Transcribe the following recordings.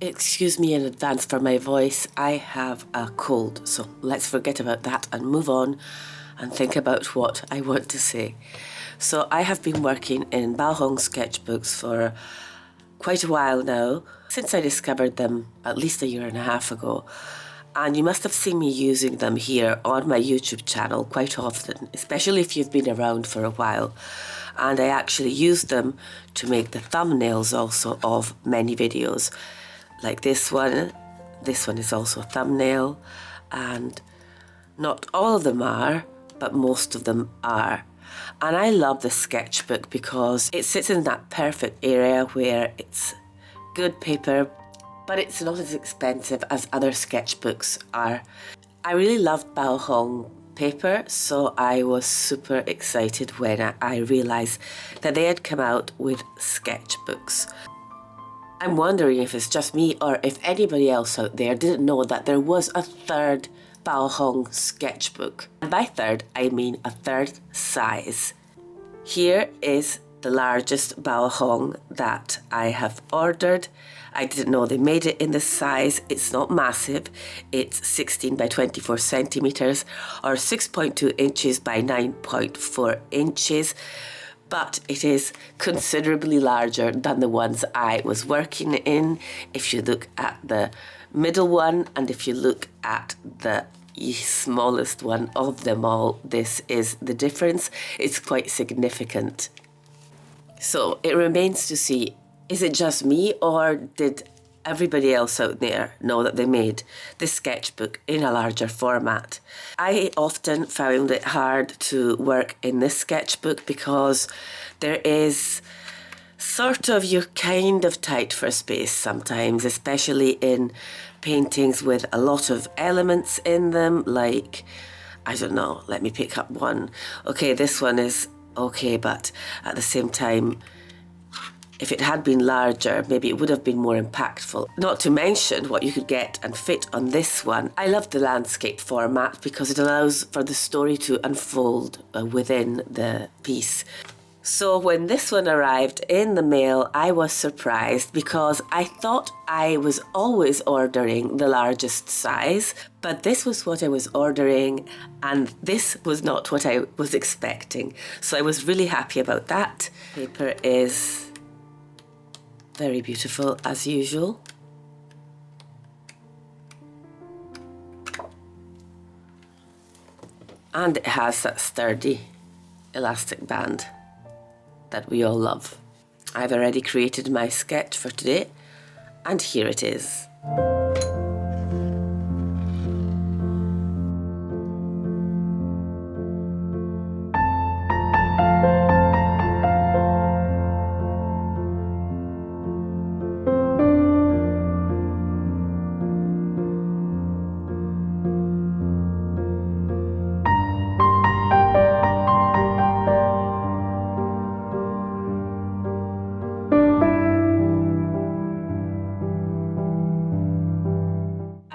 Excuse me in advance for my voice. I have a cold, so let's forget about that and move on and think about what I want to say. So I have been working in Baohong Sketchbooks for quite a while now, since I discovered them at least a year and a half ago. And you must have seen me using them here on my YouTube channel quite often, especially if you've been around for a while. And I actually use them to make the thumbnails also of many videos. Like this one is also a thumbnail, and not all of them are, but most of them are. And I love the sketchbook because it sits in that perfect area where it's good paper, but it's not as expensive as other sketchbooks are. I really loved Baohong paper, so I was super excited when I realised that they had come out with sketchbooks. I'm wondering if it's just me or if anybody else out there didn't know that there was a third Baohong sketchbook. And by third, I mean a third size. Here is the largest Baohong that I have ordered. I didn't know they made it in this size. It's not massive. It's 16 by 24 centimetres or 6.2 inches by 9.4 inches. But it is considerably larger than the ones I was working in. If you look at the middle one and if you look at the smallest one of them all, this is the difference. It's quite significant. So it remains to see, is it just me or did everybody else out there know that they made this sketchbook in a larger format? I often found it hard to work in this sketchbook because there is sort of, you're kind of tight for space sometimes, especially in paintings with a lot of elements in them, like, I don't know, let me pick up one. Okay, this one is okay, but at the same time, if it had been larger, maybe it would have been more impactful. Not to mention what you could get and fit on this one. I love the landscape format because it allows for the story to unfold within the piece. So when this one arrived in the mail, I was surprised because I thought I was always ordering the largest size, but this was what I was ordering and this was not what I was expecting. So I was really happy about that. Paper is very beautiful as usual. And it has that sturdy elastic band that we all love. I've already created my sketch for today, and here it is.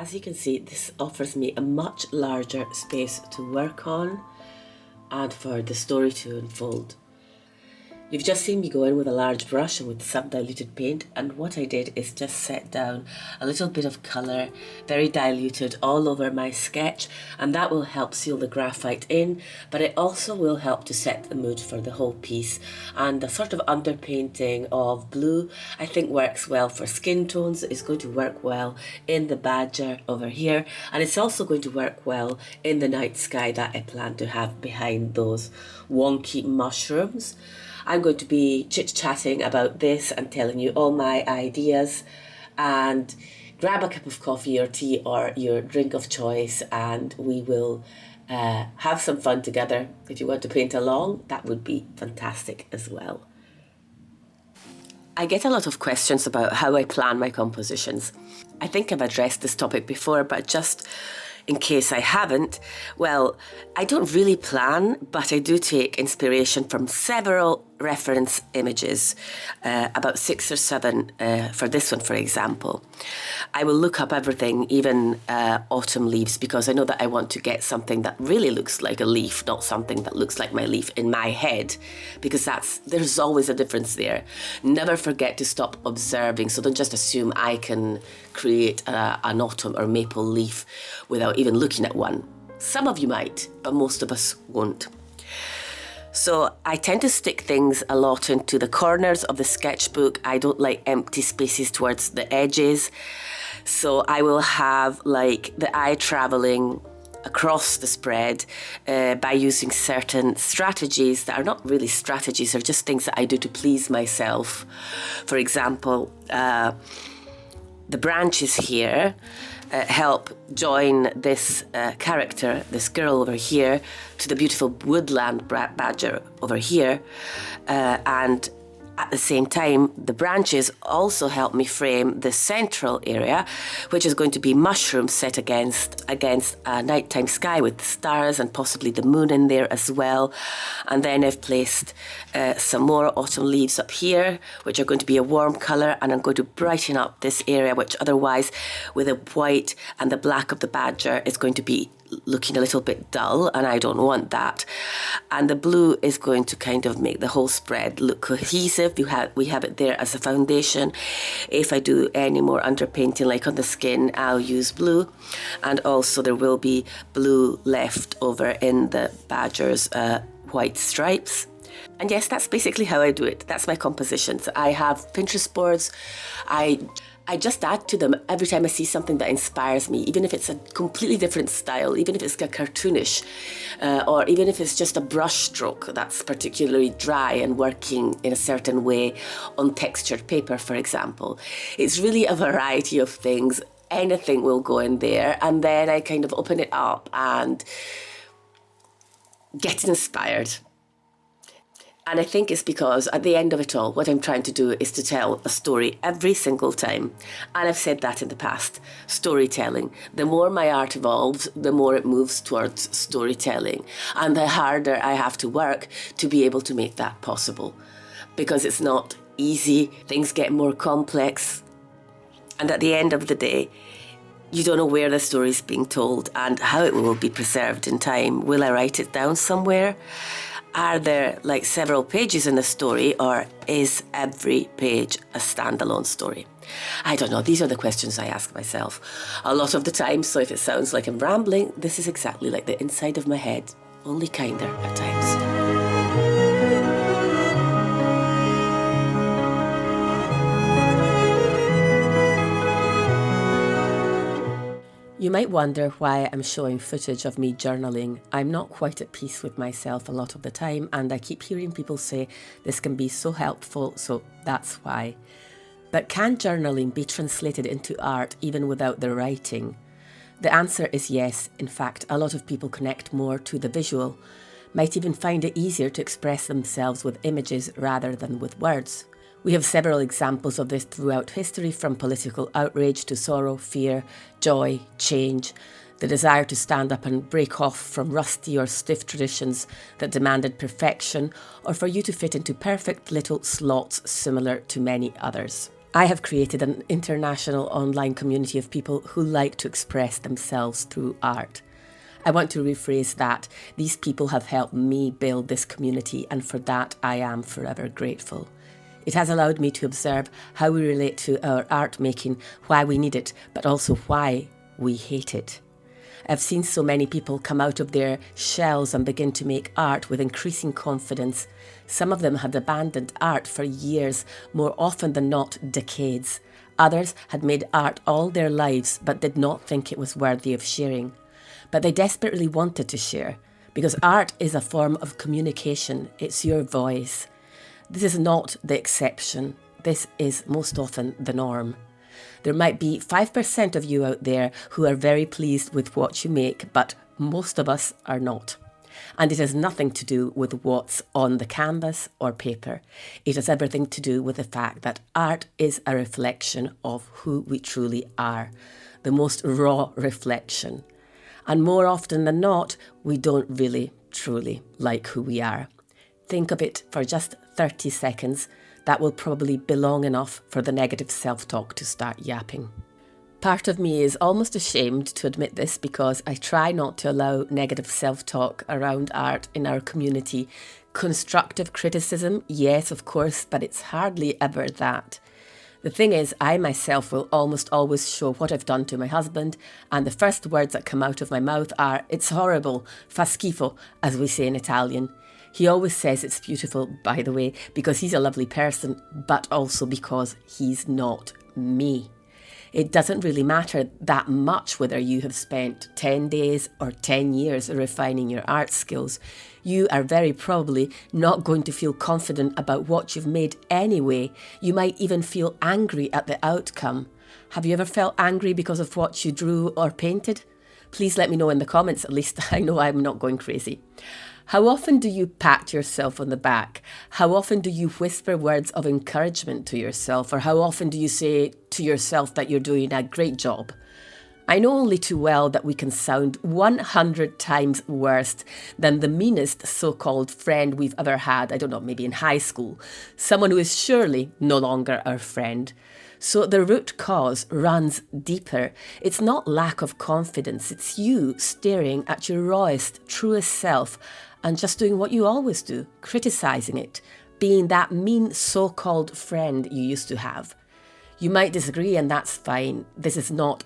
As you can see, this offers me a much larger space to work on and for the story to unfold. You've just seen me go in with a large brush and with some diluted paint, and what I did is just set down a little bit of colour, very diluted, all over my sketch, and that will help seal the graphite in, but it also will help to set the mood for the whole piece. And a sort of underpainting of blue I think works well for skin tones. It's going to work well in the badger over here, and it's also going to work well in the night sky that I plan to have behind those wonky mushrooms. I'm going to be chit-chatting about this and telling you all my ideas, and grab a cup of coffee or tea or your drink of choice and we will have some fun together. If you want to paint along, that would be fantastic as well. I get a lot of questions about how I plan my compositions. I think I've addressed this topic before, but just in case I haven't, well, I don't really plan, but I do take inspiration from several reference images, about 6 or 7 for this one, for example. I will look up everything, even autumn leaves, because I know that I want to get something that really looks like a leaf, not something that looks like my leaf in my head, because there's always a difference there. Never forget to stop observing, so don't just assume I can create an autumn or maple leaf without even looking at one. Some of you might, but most of us won't. So I tend to stick things a lot into the corners of the sketchbook. I don't like empty spaces towards the edges. So I will have like the eye traveling across the spread by using certain strategies that are not really strategies, they're just things that I do to please myself. For example, the branches here help join this character, this girl over here, to the beautiful woodland badger over here. And at the same time, the branches also help me frame the central area, which is going to be mushrooms set against a nighttime sky with the stars and possibly the moon in there as well. And then I've placed some more autumn leaves up here, which are going to be a warm colour, and I'm going to brighten up this area, which otherwise, with the white and the black of the badger, is going to be looking a little bit dull, and I don't want that. And the blue is going to kind of make the whole spread look cohesive. We have it there as a foundation. If I do any more underpainting, like on the skin, I'll use blue. And also there will be blue left over in the badger's white stripes. And yes, that's basically how I do it. That's my compositions. I have Pinterest boards. I just add to them every time I see something that inspires me, even if it's a completely different style, even if it's a cartoonish, or even if it's just a brush stroke that's particularly dry and working in a certain way on textured paper, for example. It's really a variety of things. Anything will go in there, and then I kind of open it up and get inspired. And I think it's because at the end of it all, what I'm trying to do is to tell a story every single time. And I've said that in the past, storytelling. The more my art evolves, the more it moves towards storytelling. And the harder I have to work to be able to make that possible. Because it's not easy, things get more complex. And at the end of the day, you don't know where the story is being told and how it will be preserved in time. Will I write it down somewhere? Are there like several pages in the story, or is every page a standalone story? I don't know. These are the questions I ask myself a lot of the time. So if it sounds like I'm rambling, this is exactly like the inside of my head, only kinder at times. You might wonder why I'm showing footage of me journaling. I'm not quite at peace with myself a lot of the time, and I keep hearing people say this can be so helpful, so that's why. But can journaling be translated into art even without the writing? The answer is yes. In fact, a lot of people connect more to the visual, might even find it easier to express themselves with images rather than with words. We have several examples of this throughout history, from political outrage to sorrow, fear, joy, change, the desire to stand up and break off from rusty or stiff traditions that demanded perfection, or for you to fit into perfect little slots similar to many others. I have created an international online community of people who like to express themselves through art. I want to rephrase that. These people have helped me build this community, and for that I am forever grateful. It has allowed me to observe how we relate to our art making, why we need it, but also why we hate it. I've seen so many people come out of their shells and begin to make art with increasing confidence. Some of them had abandoned art for years, more often than not decades. Others had made art all their lives but did not think it was worthy of sharing. But they desperately wanted to share, because art is a form of communication. It's your voice. This is not the exception. This is most often the norm. There might be 5% of you out there who are very pleased with what you make, but most of us are not. And it has nothing to do with what's on the canvas or paper. It has everything to do with the fact that art is a reflection of who we truly are, the most raw reflection. And more often than not, we don't really, truly like who we are. Think of it for just 30 seconds, that will probably be long enough for the negative self-talk to start yapping. Part of me is almost ashamed to admit this because I try not to allow negative self-talk around art in our community. Constructive criticism, yes, of course, but it's hardly ever that. The thing is, I myself will almost always show what I've done to my husband, and the first words that come out of my mouth are, "It's horrible, fa schifo," as we say in Italian. He always says it's beautiful, by the way, because he's a lovely person, but also because he's not me. It doesn't really matter that much whether you have spent 10 days or 10 years refining your art skills. You are very probably not going to feel confident about what you've made anyway. You might even feel angry at the outcome. Have you ever felt angry because of what you drew or painted? Please let me know in the comments, at least I know I'm not going crazy. How often do you pat yourself on the back? How often do you whisper words of encouragement to yourself? Or how often do you say to yourself that you're doing a great job? I know only too well that we can sound 100 times worse than the meanest so-called friend we've ever had, I don't know, maybe in high school. Someone who is surely no longer our friend. So the root cause runs deeper. It's not lack of confidence, it's you staring at your rawest, truest self and just doing what you always do, criticising it, being that mean so-called friend you used to have. You might disagree and that's fine. This is not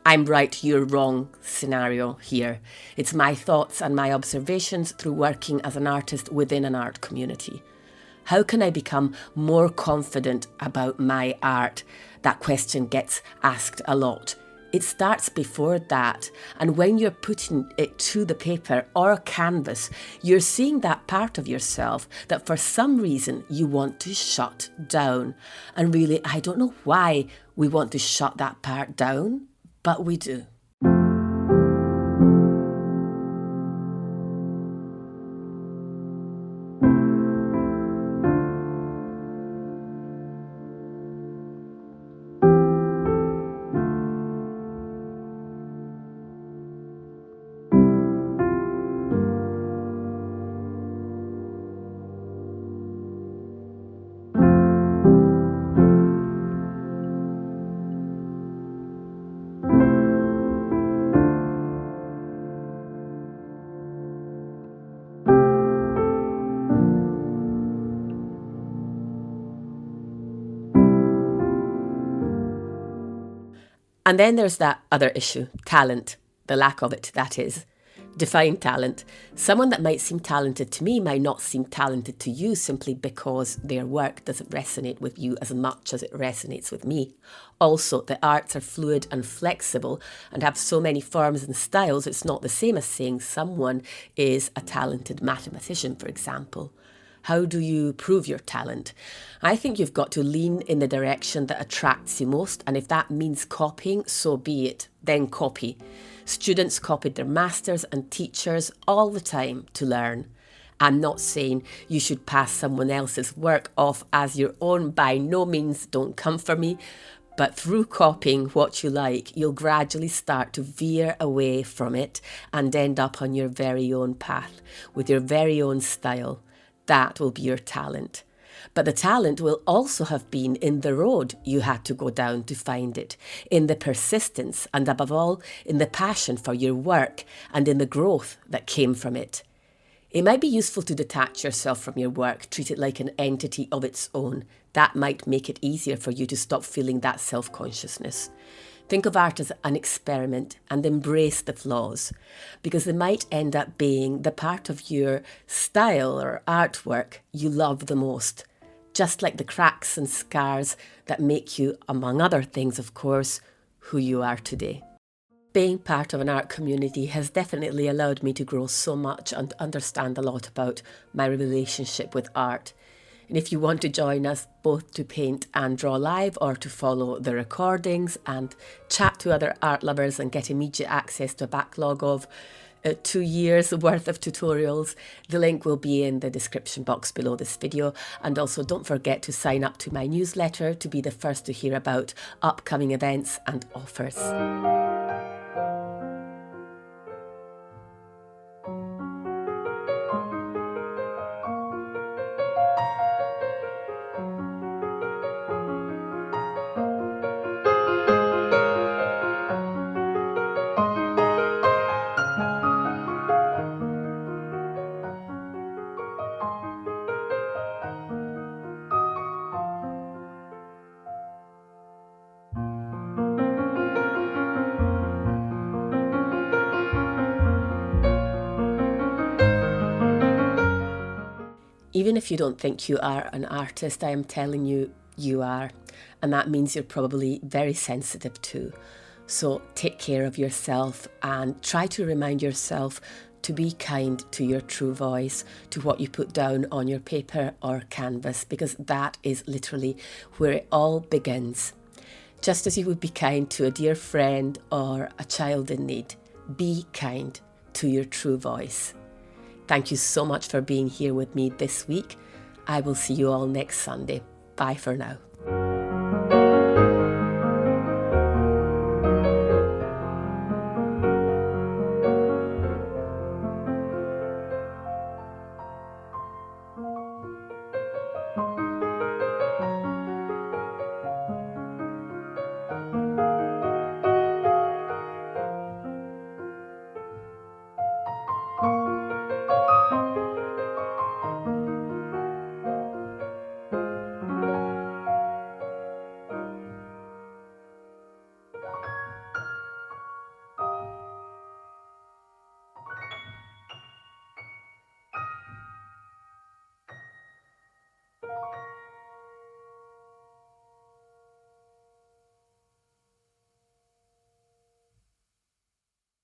I'm right, you're wrong scenario here. It's my thoughts and my observations through working as an artist within an art community. How can I become more confident about my art? That question gets asked a lot. It starts before that, and when you're putting it to the paper or canvas, you're seeing that part of yourself that for some reason you want to shut down. And really, I don't know why we want to shut that part down, but we do. And then there's that other issue, talent, the lack of it, that is. Define talent. Someone that might seem talented to me might not seem talented to you simply because their work doesn't resonate with you as much as it resonates with me. Also, the arts are fluid and flexible and have so many forms and styles, it's not the same as saying someone is a talented mathematician, for example. How do you prove your talent? I think you've got to lean in the direction that attracts you most, and if that means copying, so be it. Then copy. Students copied their masters and teachers all the time to learn. I'm not saying you should pass someone else's work off as your own, by no means, don't come for me. But through copying what you like, you'll gradually start to veer away from it and end up on your very own path with your very own style. That will be your talent. But the talent will also have been in the road you had to go down to find it, in the persistence, and above all, in the passion for your work and in the growth that came from it. It might be useful to detach yourself from your work, treat it like an entity of its own. That might make it easier for you to stop feeling that self-consciousness. Think of art as an experiment and embrace the flaws, because they might end up being the part of your style or artwork you love the most, just like the cracks and scars that make you, among other things, of course, who you are today. Being part of an art community has definitely allowed me to grow so much and understand a lot about my relationship with art. And if you want to join us both to paint and draw live, or to follow the recordings and chat to other art lovers and get immediate access to a backlog of 2 years worth of tutorials, the link will be in the description box below this video. And also don't forget to sign up to my newsletter to be the first to hear about upcoming events and offers. Even if you don't think you are an artist, I am telling you, you are. And that means you're probably very sensitive too. So take care of yourself and try to remind yourself to be kind to your true voice, to what you put down on your paper or canvas, because that is literally where it all begins. Just as you would be kind to a dear friend or a child in need, be kind to your true voice. Thank you so much for being here with me this week. I will see you all next Sunday. Bye for now.